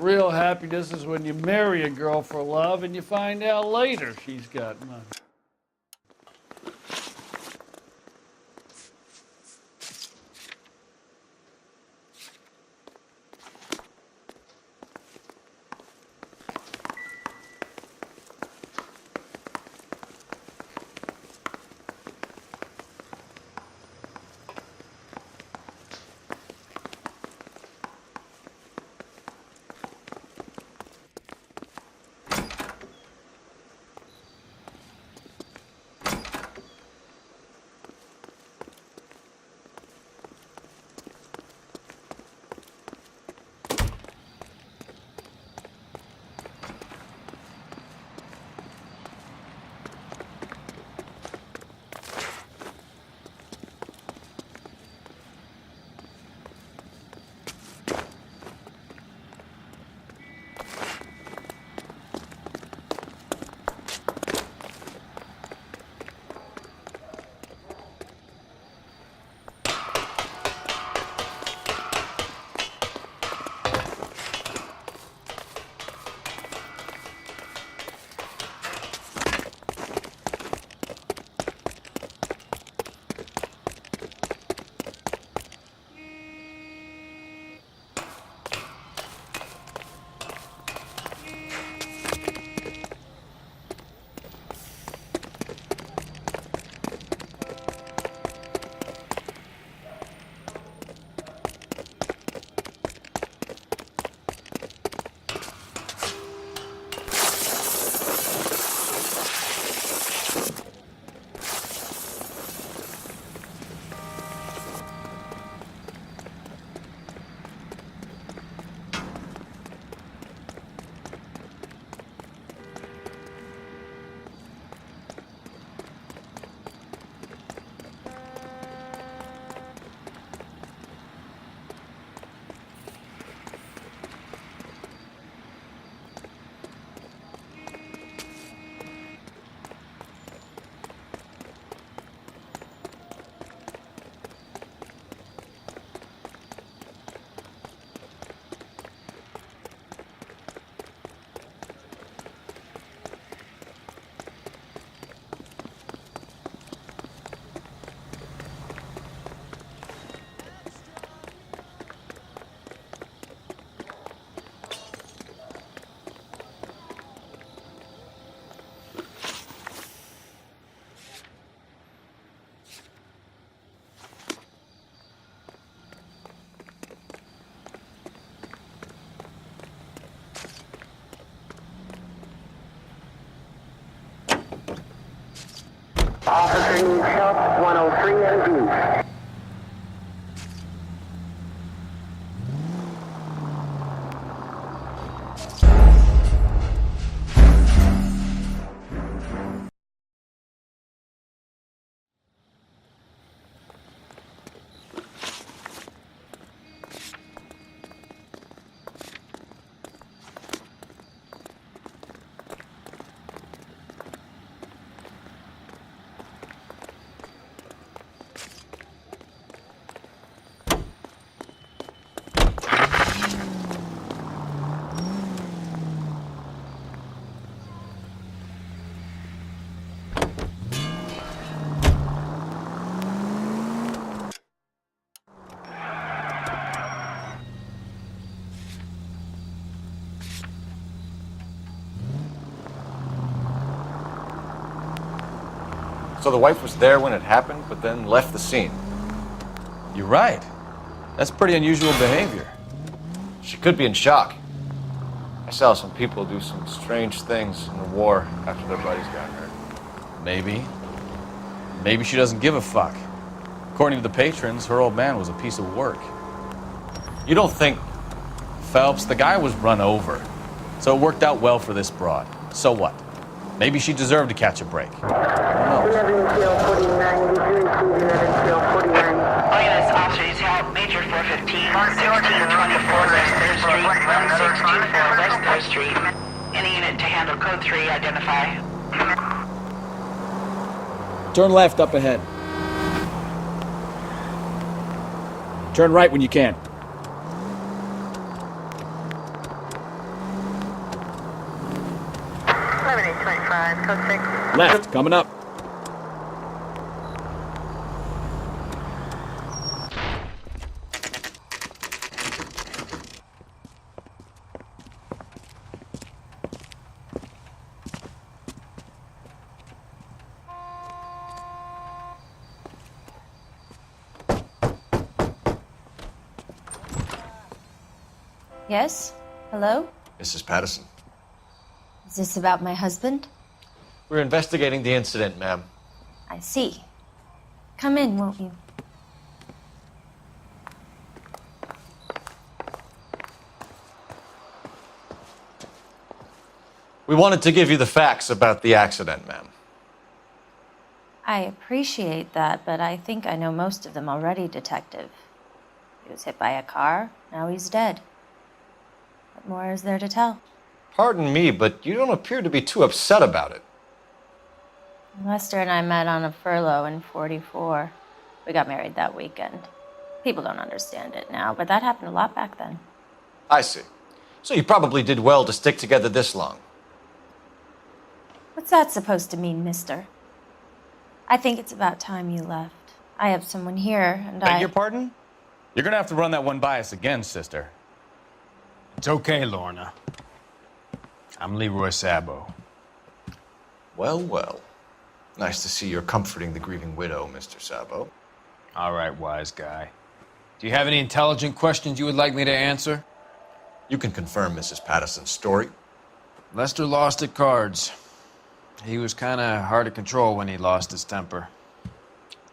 real happiness is when you marry a girl for love and you find out later she's got money. Officer needs help, 103 and D. So the wife was there when it happened, but then left the scene. You're right. That's pretty unusual behavior. She could be in shock. I saw some people do some strange things in the war after their buddies got hurt. Maybe. Maybe she doesn't give a fuck. According to the patrons, her old man was a piece of work. You don't think... Phelps, the guy was run over. So it worked out well for this broad. So what? Maybe she deserved to catch a break. Who knows? 11 kill 49, did you receive 11 kill 49? Oh yes, officers help, Major 415, 1624 West 3rd Street, 1624 West 3rd Street. Any unit to handle code 3, identify. Turn left up ahead. Turn right when you can. 7825, code 6. Left, coming up. Yes? Hello? Mrs. Patterson. Is this about my husband? We're investigating the incident, ma'am. I see. Come in, won't you? We wanted to give you the facts about the accident, ma'am. I appreciate that, but I think I know most of them already, Detective. He was hit by a car, now he's dead. What more is there to tell? Pardon me, but you don't appear to be too upset about it. Lester and I met on a furlough in 44. We got married that weekend. People don't understand it now, but that happened a lot back then. I see. So you probably did well to stick together this long. What's that supposed to mean, mister? I think it's about time you left. I have someone here, and Beg your pardon? You're gonna have to run that one by us again, sister. It's okay, Lorna. I'm Leroy Sabo. Well, well. Nice to see you're comforting the grieving widow, Mr. Sabo. All right, wise guy. Do you have any intelligent questions you would like me to answer? You can confirm Mrs. Patterson's story. Lester lost at cards. He was kind of hard to control when he lost his temper.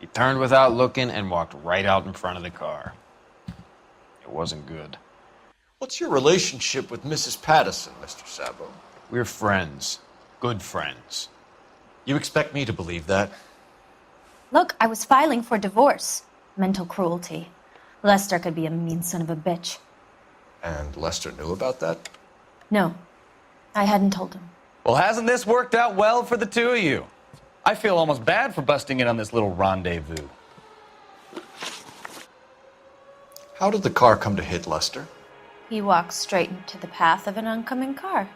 He turned without looking and walked right out in front of the car. It wasn't good. What's your relationship with Mrs. Patterson, Mr. Sabo? We're friends. Good friends. You expect me to believe that? Look, I was filing for divorce. Mental cruelty. Lester could be a mean son of a bitch. And Lester knew about that? No, I hadn't told him. Well, hasn't this worked out well for the two of you? I feel almost bad for busting in on this little rendezvous. How did the car come to hit Lester? He walked straight into the path of an oncoming car.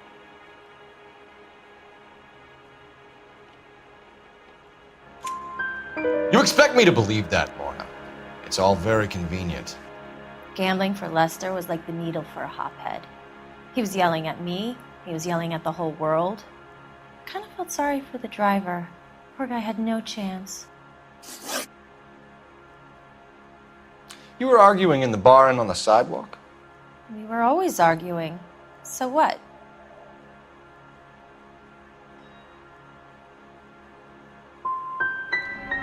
You expect me to believe that, Lorna. It's all very convenient. Gambling for Lester was like the needle for a hophead. He was yelling at me. He was yelling at the whole world. I kind of felt sorry for the driver. Poor guy had no chance. You were arguing in the bar and on the sidewalk? We were always arguing. So what?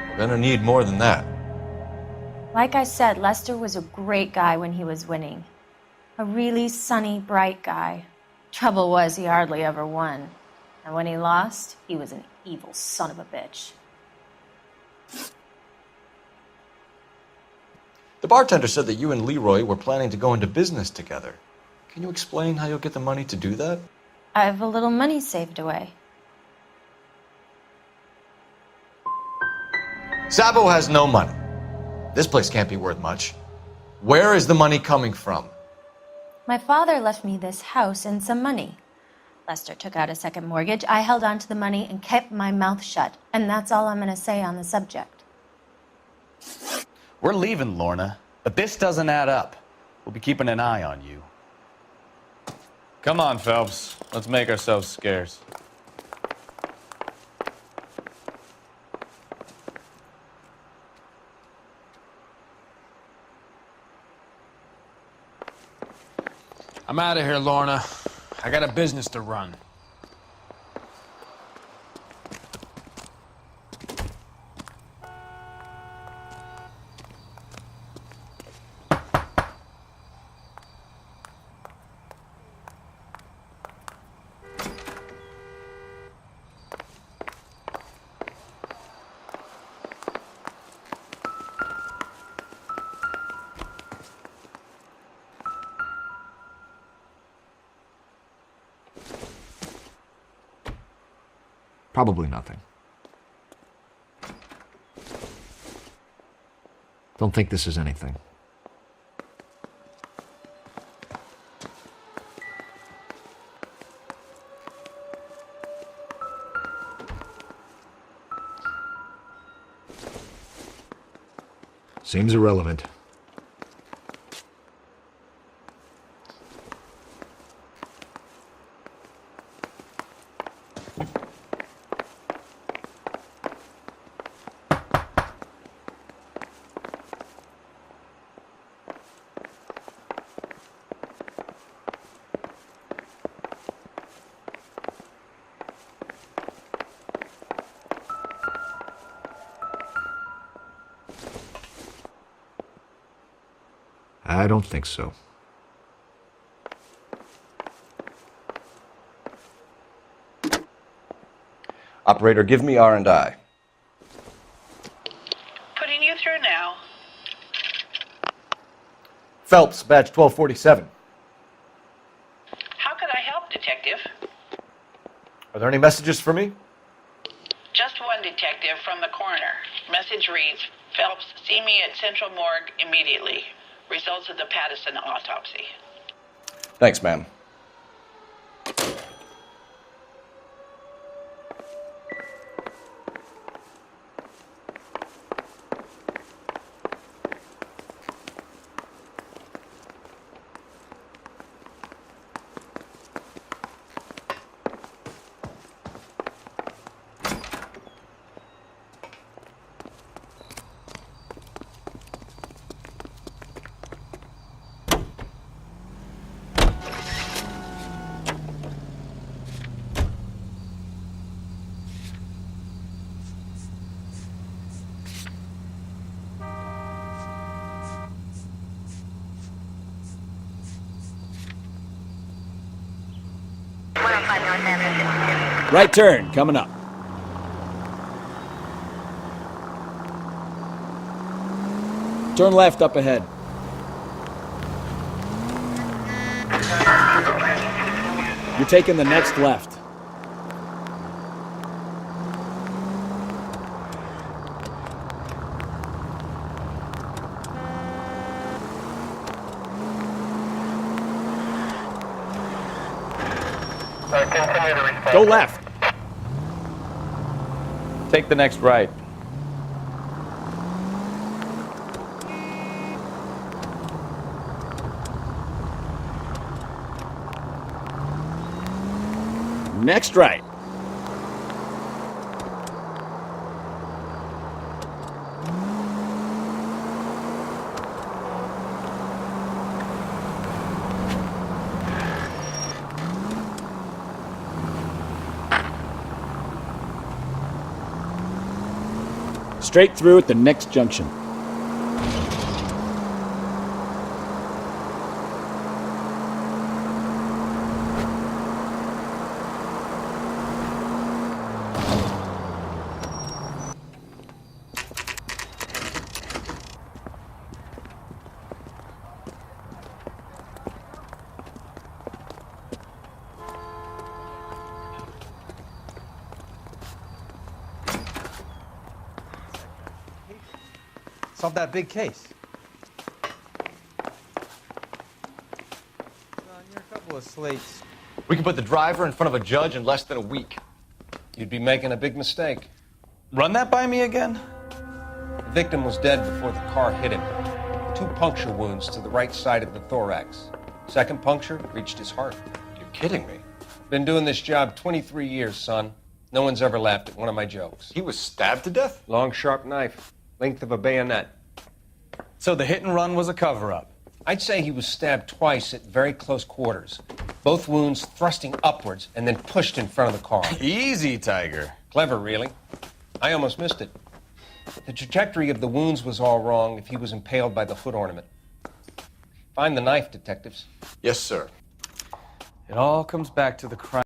We're gonna need more than that. Like I said, Lester was a great guy when he was winning. A really sunny, bright guy. Trouble was, he hardly ever won. And when he lost, he was an evil son of a bitch. The bartender said that you and Leroy were planning to go into business together. Can you explain how you'll get the money to do that? I have a little money saved away. Sabo has no money. This place can't be worth much. Where is the money coming from? My father left me this house and some money. Lester took out a second mortgage. I held on to the money and kept my mouth shut. And that's all I'm going to say on the subject. We're leaving, Lorna, but this doesn't add up. We'll be keeping an eye on you. Come on, Phelps. Let's make ourselves scarce. I'm out of here, Lorna. I got a business to run. Probably nothing. Don't think this is anything. Seems irrelevant. I don't think so. Operator, give me R&I. Putting you through now. Phelps, badge 1247. How could I help, Detective? Are there any messages for me? Just one detective from the coroner. Message reads, Phelps, see me at Central Morgue immediately. Results of the Pattison autopsy. Thanks, ma'am. Right turn, coming up. Turn left up ahead. You're taking the next left. Go left. Take the next right. Next right. Straight through at the next junction. Solve that big case. You're a couple of slates. We can put the driver in front of a judge in less than a week. You'd be making a big mistake. Run that by me again? The victim was dead before the car hit him. 2 puncture wounds to the right side of the thorax. Second puncture reached his heart. You're kidding me. Been doing this job 23 years, son. No one's ever laughed at one of my jokes. He was stabbed to death? Long, sharp knife. Length of a bayonet. So the hit and run was a cover-up. I'd say he was stabbed twice at very close quarters. Both wounds thrusting upwards and then pushed in front of the car. Easy, Tiger. Clever, really. I almost missed it. The trajectory of the wounds was all wrong if he was impaled by the foot ornament. Find the knife, detectives. Yes, sir. It all comes back to the crime.